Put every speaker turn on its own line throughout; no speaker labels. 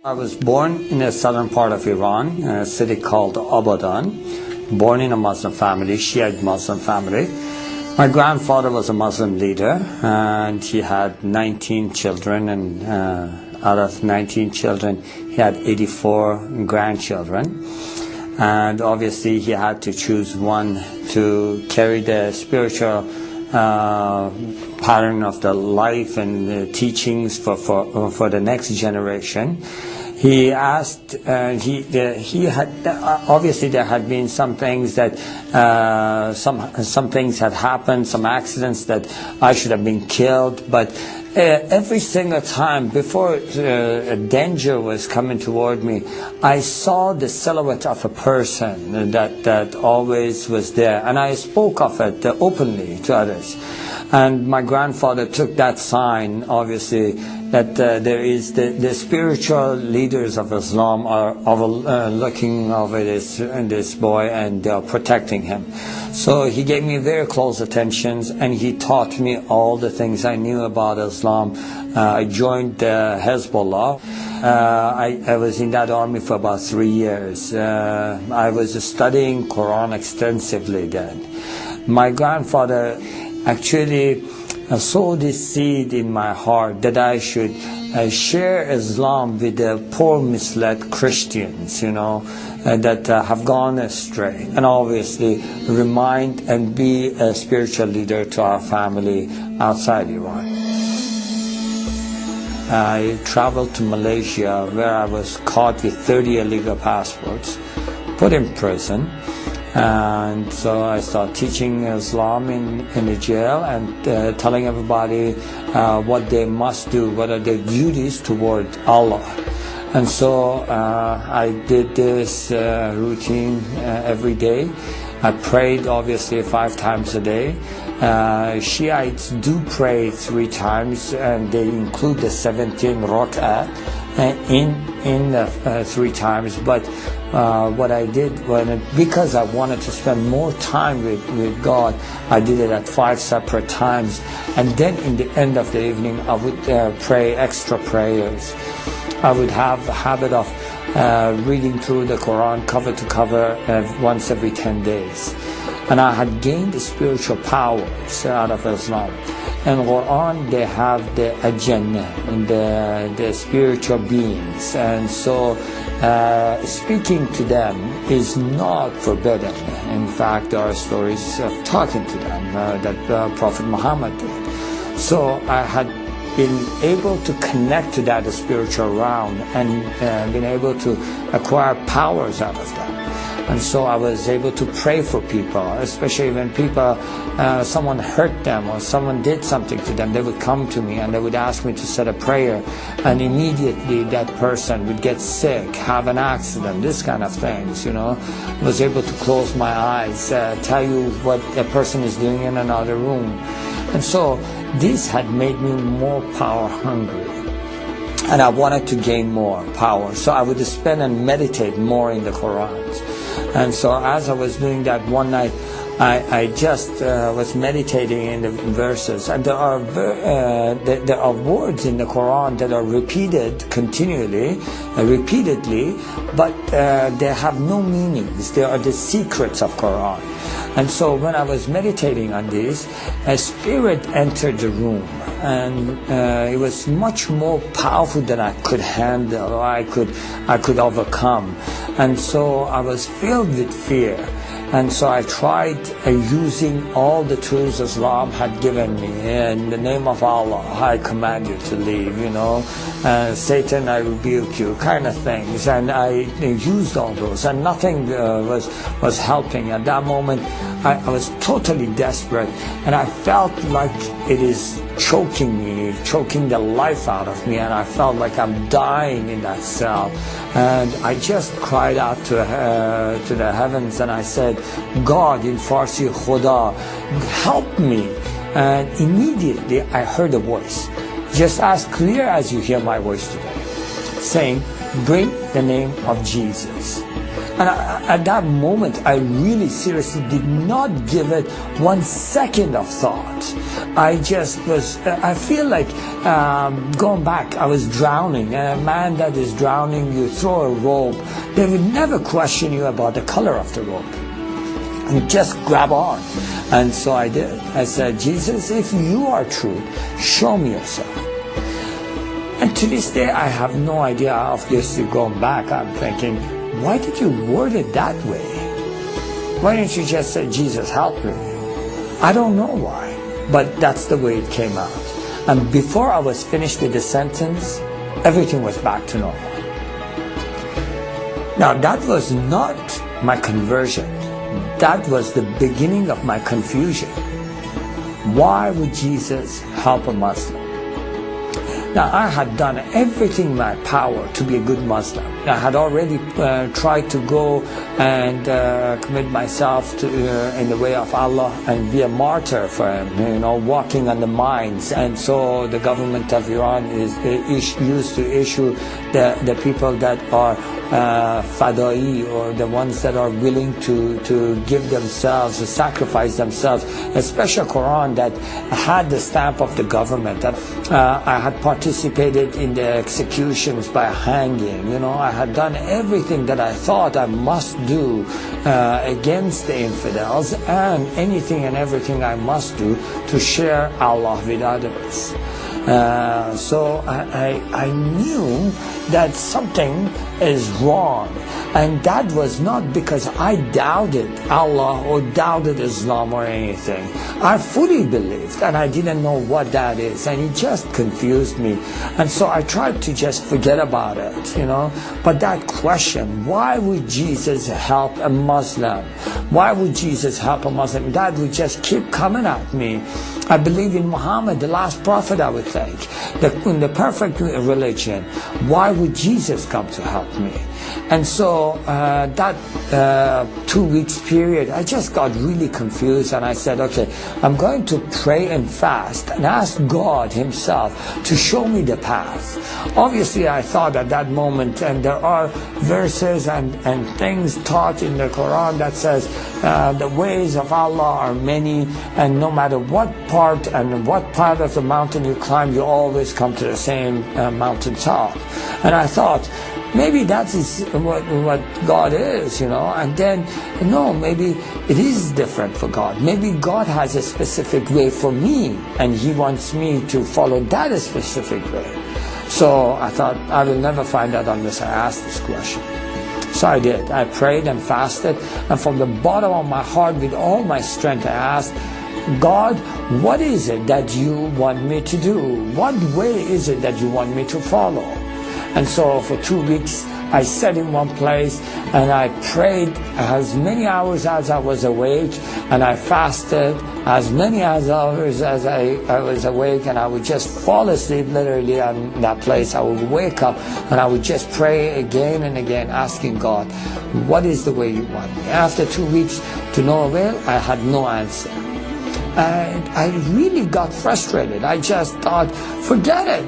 I was born in the southern part of Iran, a city called Abadan, born in a Muslim family, Shiite Muslim family. My grandfather was a Muslim leader, and he had 19 children, and out of 19 children, he had 84 grandchildren. And obviously he had to choose one to carry the spiritual pattern of the life and the teachings for the next generation. He asked, he had, obviously there had been some things that, some things had happened, some accidents that I should have been killed, but every single time before a danger was coming toward me, I saw the silhouette of a person that always was there, and I spoke of it openly to others. And my grandfather took that sign, obviously, that there is the spiritual leaders of Islam are looking over this boy, and they are protecting him. So he gave me very close attentions, and he taught me all the things I knew about Islam. I joined Hezbollah. I was in that army for about 3 years. I was studying Quran extensively then. My grandfather actually sowed this seed in my heart that I should share Islam with the poor misled Christians, you know, that have gone astray, and obviously remind and be a spiritual leader to our family outside Iran. I traveled to Malaysia, where I was caught with 30 illegal passports, put in prison. And so I started teaching Islam in the jail, and telling everybody what they must do, what are their duties toward Allah. And so I did this routine every day. I prayed obviously 5 times a day. Shiites do pray 3 times, and they include the 17 rak'ah in the 3 times. But what I did, because I wanted to spend more time with God, I did it at 5 separate times. And then in the end of the evening, I would pray extra prayers. I would have the habit of reading through the Quran cover to cover once every 10 days. And I had gained the spiritual powers out of Islam. In Quran, they have the ajnah and the spiritual beings, and so speaking to them is not forbidden. In fact, there are stories of talking to them that Prophet Muhammad did. So I had been able to connect to that spiritual realm, and been able to acquire powers out of that. And so I was able to pray for people, especially when people, someone hurt them or someone did something to them. They would come to me and they would ask me to say a prayer, and immediately that person would get sick, have an accident, this kind of things, you know. I was able to close my eyes, tell you what a person is doing in another room. And so this had made me more power hungry, and I wanted to gain more power. So I would spend and meditate more in the Quran. And so as I was doing that one night, I just was meditating in the verses, and there are words in the Quran that are repeated continually, repeatedly, but they have no meanings. They are the secrets of Quran. And so when I was meditating on this, a spirit entered the room, and it was much more powerful than I could handle, or I could overcome. And so I was filled with fear. And so I tried using all the tools Islam had given me. In the name of Allah, I command you to leave, you know. Satan, I rebuke you, kind of things. And I used all those, and nothing was helping. At that moment, I was totally desperate, and I felt like it is choking me, choking the life out of me, and I felt like I'm dying in that cell. And I just cried out to the heavens, and I said, God, in Farsi, Khuda, help me. And immediately I heard a voice, just as clear as you hear my voice today, saying, bring the name of Jesus. And at that moment, I really seriously did not give it 1 second of thought. I feel like going back, I was drowning. A man that is drowning, you throw a rope, they would never question you about the color of the rope. You just grab on. And so I did. I said, Jesus, if you are true, show me yourself. And to this day, I have no idea. Obviously, going back, I'm thinking, why did you word it that way? Why didn't you just say, Jesus, help me? I don't know why, but that's the way it came out. And before I was finished with the sentence, everything was back to normal. Now, that was not my conversion. That was the beginning of my confusion. Why would Jesus help a Muslim? Now, I had done everything in my power to be a good Muslim. I had already tried to go and commit myself to, in the way of Allah and be a martyr for Him, walking on the mines. And so the government of Iran used to issue the people that are fadai, or the ones that are willing to give themselves, to sacrifice themselves, a special Quran that had the stamp of the government. I had participated in the executions by hanging. I had done everything that I thought I must do against the infidels, and anything and everything I must do to share Allah with others. So I knew that something is wrong, and that was not because I doubted Allah or doubted Islam or anything. I fully believed, and I didn't know what that is, and it just confused me. And so I tried to just forget about it, But that question, why would Jesus help a Muslim? Why would Jesus help a Muslim? That would just keep coming at me. I believe in Muhammad, the last prophet, I would think, in the perfect religion. Why would Jesus come to help me? And so that 2 weeks period, I just got really confused, and I said, okay, I'm going to pray and fast and ask God Himself to show me the path. Obviously, I thought at that moment, and there are verses and things taught in the Quran that says the ways of Allah are many, and no matter what part of the mountain you climb, you always come to the same mountain top. And I thought, maybe that is what God is, and then, no, maybe it is different for God. Maybe God has a specific way for me, and He wants me to follow that specific way. So I thought, I will never find out unless I ask this question. So I did. I prayed and fasted, and from the bottom of my heart, with all my strength, I asked, God, what is it that you want me to do? What way is it that you want me to follow? And so for 2 weeks, I sat in one place and I prayed as many hours as I was awake, and I fasted as many hours as I was awake, and I would just fall asleep literally in that place. I would wake up and I would just pray again and again, asking God, what is the way you want me? After 2 weeks, to no avail, I had no answer. And I really got frustrated. I just thought, forget it,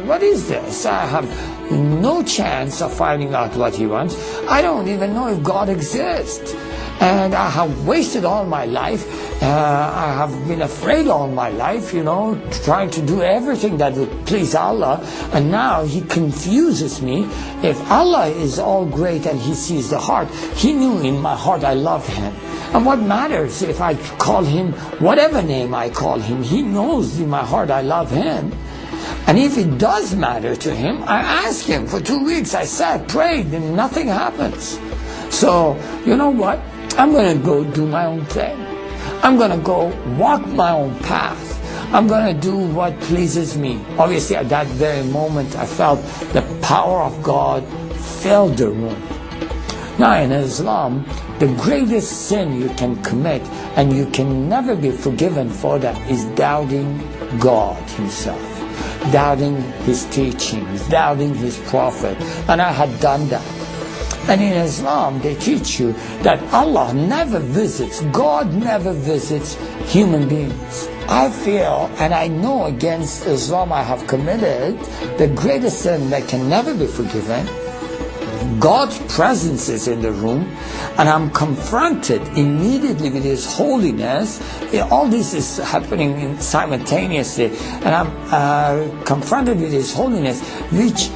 what is this? I have no chance of finding out what He wants. I don't even know if God exists. And I have wasted all my life. I have been afraid all my life, trying to do everything that would please Allah. And now He confuses me. If Allah is all great and He sees the heart, He knew in my heart I love Him. And what matters if I call Him whatever name I call Him? He knows in my heart I love Him. And if it does matter to Him, I ask Him. For 2 weeks I sat, prayed, and nothing happens. So, you know what? I'm going to go do my own thing. I'm going to go walk my own path. I'm going to do what pleases me. Obviously, at that very moment, I felt the power of God filled the room. Now, in Islam, the greatest sin you can commit, and you can never be forgiven for that, is doubting God Himself, doubting His teachings, doubting His prophet. And I had done that. And in Islam, they teach you that Allah never visits, God never visits human beings. I feel, and I know against Islam I have committed the greatest sin that can never be forgiven God's presence is in the room, and I'm confronted immediately with His holiness. All this is happening simultaneously, and I'm confronted with His holiness, which